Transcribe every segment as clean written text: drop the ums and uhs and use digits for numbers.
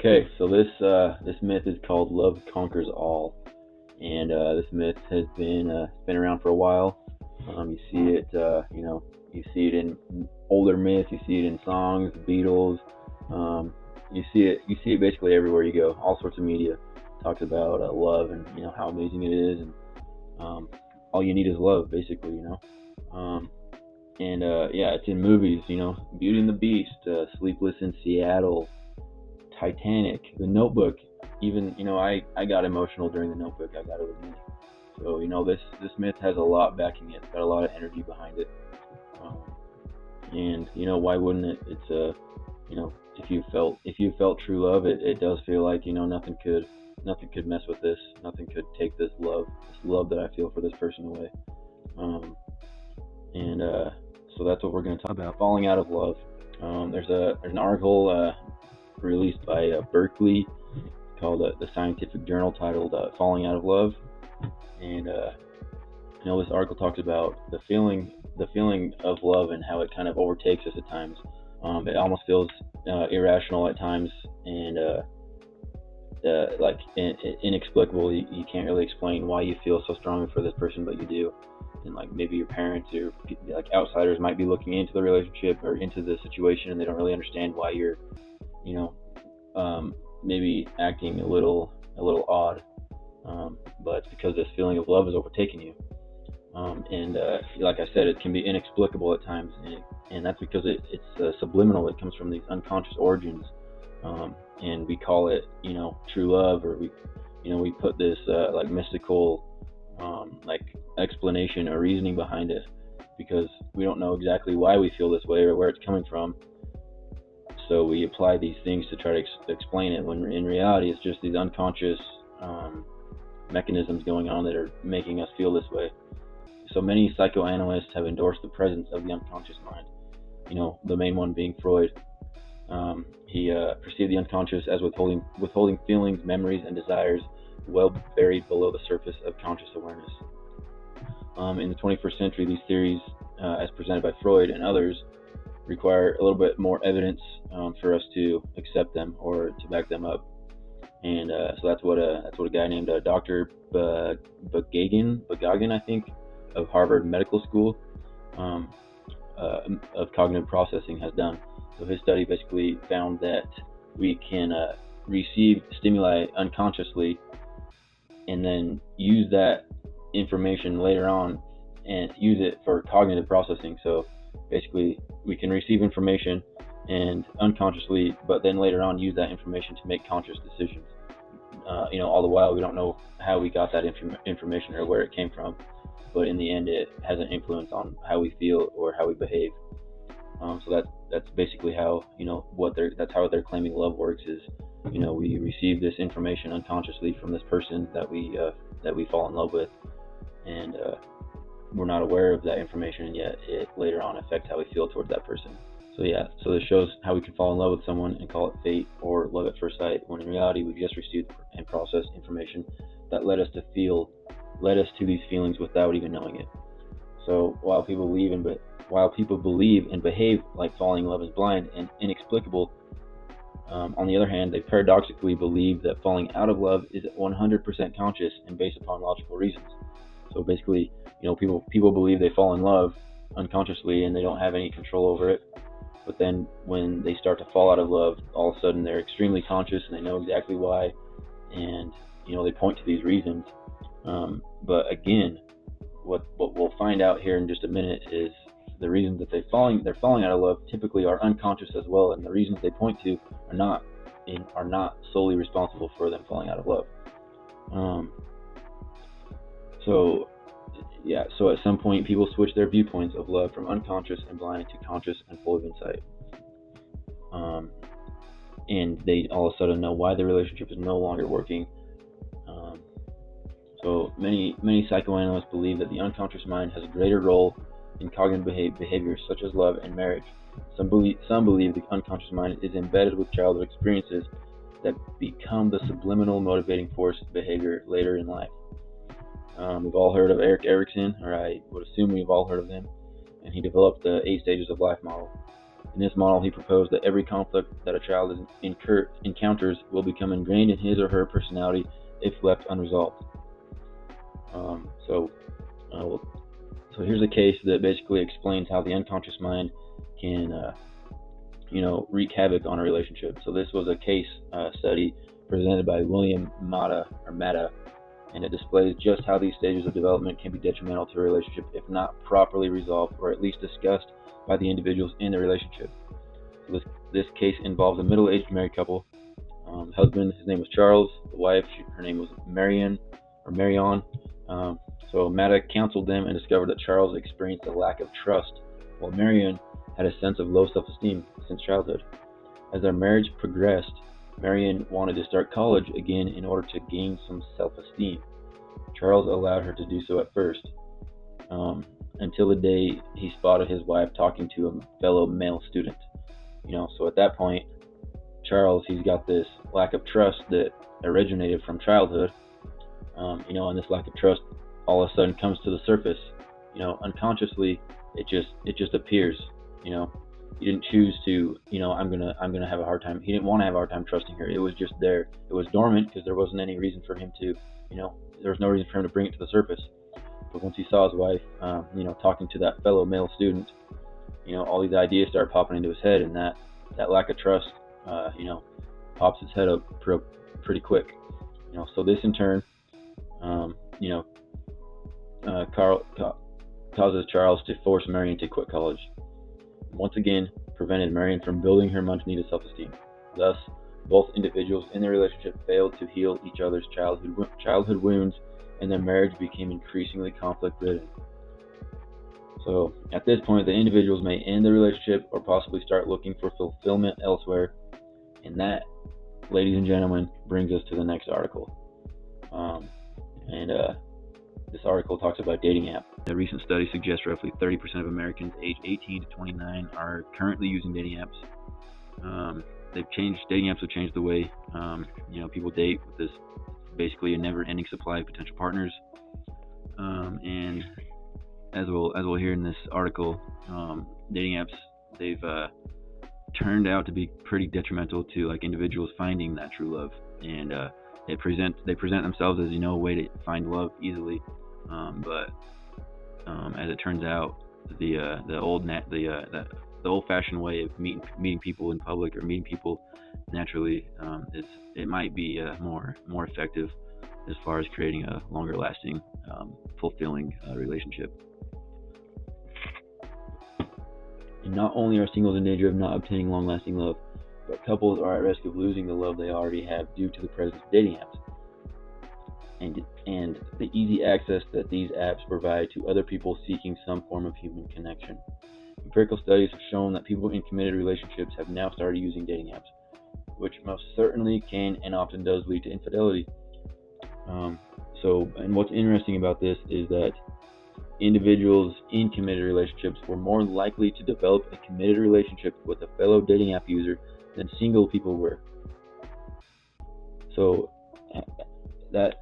Okay, so this myth is called "Love Conquers All," and this myth has been around for a while. You see it, you see it in older myths, you see it in songs, the Beatles. Um, you see it basically everywhere you go. All sorts of media talks about love and how amazing it is, and um, all you need is love, basically. Um, and yeah, it's in movies. Beauty and the Beast, Sleepless in Seattle, Titanic, The Notebook. Even I got emotional during The Notebook. I got to admit. So this myth has a lot backing it. It's got a lot of energy behind it. Um, and why wouldn't it? It's if you felt true love, it does feel like nothing could mess with this. Nothing could take this love that I feel for this person away. Um, and so that's what we're going to talk about. Falling out of love. There's an article released by Berkeley called the Scientific Journal titled "Falling Out of Love," and this article talks about the feeling of love and how it kind of overtakes us at times. It almost feels irrational at times, and like inexplicable. You can't really explain why you feel so strongly for this person, but you do. And like maybe your parents or like outsiders might be looking into the relationship or into the situation, and they don't really understand why you're, you know, maybe acting a little odd. But it's because this feeling of love is overtaking you. And like I said, it can be inexplicable at times, and that's because it's subliminal. It comes from these unconscious origins, and we call it, true love, or we put this like mystical, like explanation or reasoning behind it, because we don't know exactly why we feel this way or where it's coming from. So we apply these things to try to explain it, when in reality it's just these unconscious um, mechanisms going on that are making us feel this way. So many psychoanalysts have endorsed the presence of the unconscious mind. The main one being Freud. He perceived the unconscious as withholding feelings, memories, and desires well buried below the surface of conscious awareness. In the 21st century, these theories, as presented by Freud and others, require a little bit more evidence for us to accept them or to back them up. And so that's what a guy named Dr. Bagagan, I think, of Harvard Medical School, um, of cognitive processing, has done. So his study basically found that we can receive stimuli unconsciously and then use that information later on and use it for cognitive processing. So basically, we can receive information and unconsciously, but then later on use that information to make conscious decisions. All the while we don't know how we got that information or where it came from, but in the end, it has an influence on how we feel or how we behave. So that's basically how that's how they're claiming love works. Is we receive this information unconsciously from this person that we fall in love with, and we're not aware of that information, and yet it later on affects how we feel towards that person. So yeah, so this shows how we can fall in love with someone and call it fate or love at first sight, when in reality we just received and processed information that led us to these feelings without even knowing it. So while people believe and behave like falling in love is blind and inexplicable, on the other hand, they paradoxically believe that falling out of love is 100% conscious and based upon logical reasons. So basically, people believe they fall in love unconsciously and they don't have any control over it. But then when they start to fall out of love, all of a sudden they're extremely conscious and they know exactly why, and they point to these reasons. But again, what we'll find out here in just a minute is the reasons that they're falling out of love typically are unconscious as well, and the reasons they point to are not solely responsible for them falling out of love. Um, so yeah, so at some point people switch their viewpoints of love from unconscious and blind to conscious and full of insight. Um, and they all of a sudden know why the relationship is no longer working. Um, so many psychoanalysts believe that the unconscious mind has a greater role in cognitive behaviors such as love and marriage. Some believe the unconscious mind is embedded with childhood experiences that become the subliminal motivating force of behavior later in life. We've all heard of Erik Erikson, or I would assume we've all heard of him, and he developed the 8 stages of life model. In this model, he proposed that every conflict that a child encounters will become ingrained in his or her personality if left unresolved. So here's a case that basically explains how the unconscious mind can, wreak havoc on a relationship. So this was a case study presented by William Matta, and it displays just how these stages of development can be detrimental to a relationship if not properly resolved or at least discussed by the individuals in the relationship. So this case involves a middle-aged married couple. The husband, his name was Charles. The wife, her name was Marion. So Matta counseled them and discovered that Charles experienced a lack of trust, while Marion had a sense of low self-esteem since childhood. As their marriage progressed, Marion wanted to start college again in order to gain some self-esteem. Charles allowed her to do so at first, until the day he spotted his wife talking to a fellow male student. So at that point, Charles, he's got this lack of trust that originated from childhood, and this lack of trust all of a sudden comes to the surface. Unconsciously, it just appears. He didn't choose to, I'm gonna have a hard time. He didn't want to have a hard time trusting her. It was just there. It was dormant because there wasn't any reason for him to, there was no reason for him to bring it to the surface. But once he saw his wife, talking to that fellow male student, all these ideas start popping into his head, and that lack of trust, pops his head up pretty quick. So this in turn, causes Charles to force Marion to quit college. Once again, prevented Marion from building her much-needed self-esteem. Thus, both individuals in the relationship failed to heal each other's childhood wounds, and their marriage became increasingly conflict-ridden. So, at this point, the individuals may end the relationship or possibly start looking for fulfillment elsewhere. And that, ladies and gentlemen, brings us to the next article. This article talks about dating apps. A recent study suggests roughly 30% of Americans aged 18 to 29 are currently using dating apps. Dating apps have changed the way people date, with this basically a never-ending supply of potential partners. And as we'll hear in this article, dating apps, they've turned out to be pretty detrimental to individuals finding that true love, and they present themselves as a way to find love easily, but as it turns out, the old-fashioned way of meeting people in public or meeting people naturally it might be more effective as far as creating a longer-lasting, fulfilling relationship. And not only are singles in danger of not obtaining long-lasting love, but couples are at risk of losing the love they already have due to the presence of dating apps and the easy access that these apps provide to other people seeking some form of human connection. Empirical studies have shown that people in committed relationships have now started using dating apps, which most certainly can and often does lead to infidelity. And what's interesting about this is that individuals in committed relationships were more likely to develop a committed relationship with a fellow dating app user than single people were. So,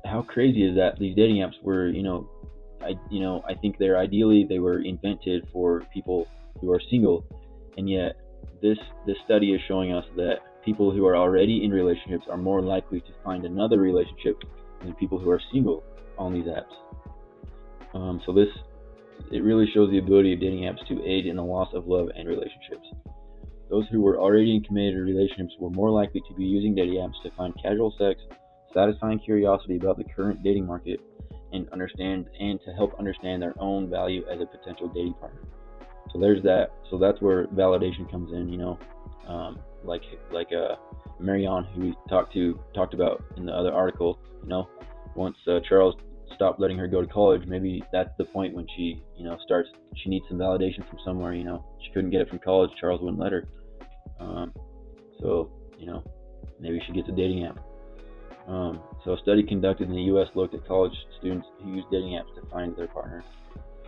how crazy is that? These dating apps were, I think they were invented for people who are single, and yet this study is showing us that people who are already in relationships are more likely to find another relationship than people who are single on these apps. It really shows the ability of dating apps to aid in the loss of love and relationships. Those who were already in committed relationships were more likely to be using dating apps to find casual sex, satisfying curiosity about the current dating market, and to help understand their own value as a potential dating partner. So there's that. So that's where validation comes in. Marion, who we talked about in the other article. Once Charles stopped letting her go to college, maybe that's the point when she needs some validation from somewhere. She couldn't get it from college. Charles wouldn't let her. Maybe she gets a dating app. So a study conducted in the U.S. looked at college students who used dating apps to find their partner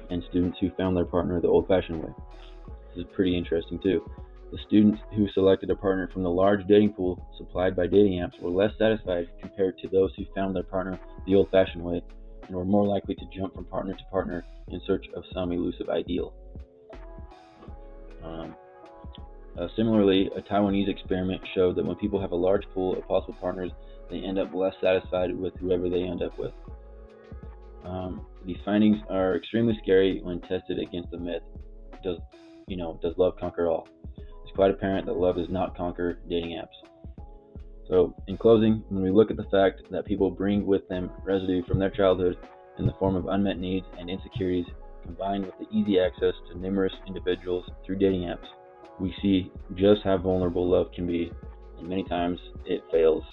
and students who found their partner the old-fashioned way. This is pretty interesting too. The students who selected a partner from the large dating pool supplied by dating apps were less satisfied compared to those who found their partner the old-fashioned way and were more likely to jump from partner to partner in search of some elusive ideal. Similarly, a Taiwanese experiment showed that when people have a large pool of possible partners, they end up less satisfied with whoever they end up with. These findings are extremely scary when tested against the myth: does love conquer all? It's quite apparent that love does not conquer dating apps. So, in closing, when we look at the fact that people bring with them residue from their childhood in the form of unmet needs and insecurities, combined with the easy access to numerous individuals through dating apps, we see just how vulnerable love can be, and many times it fails.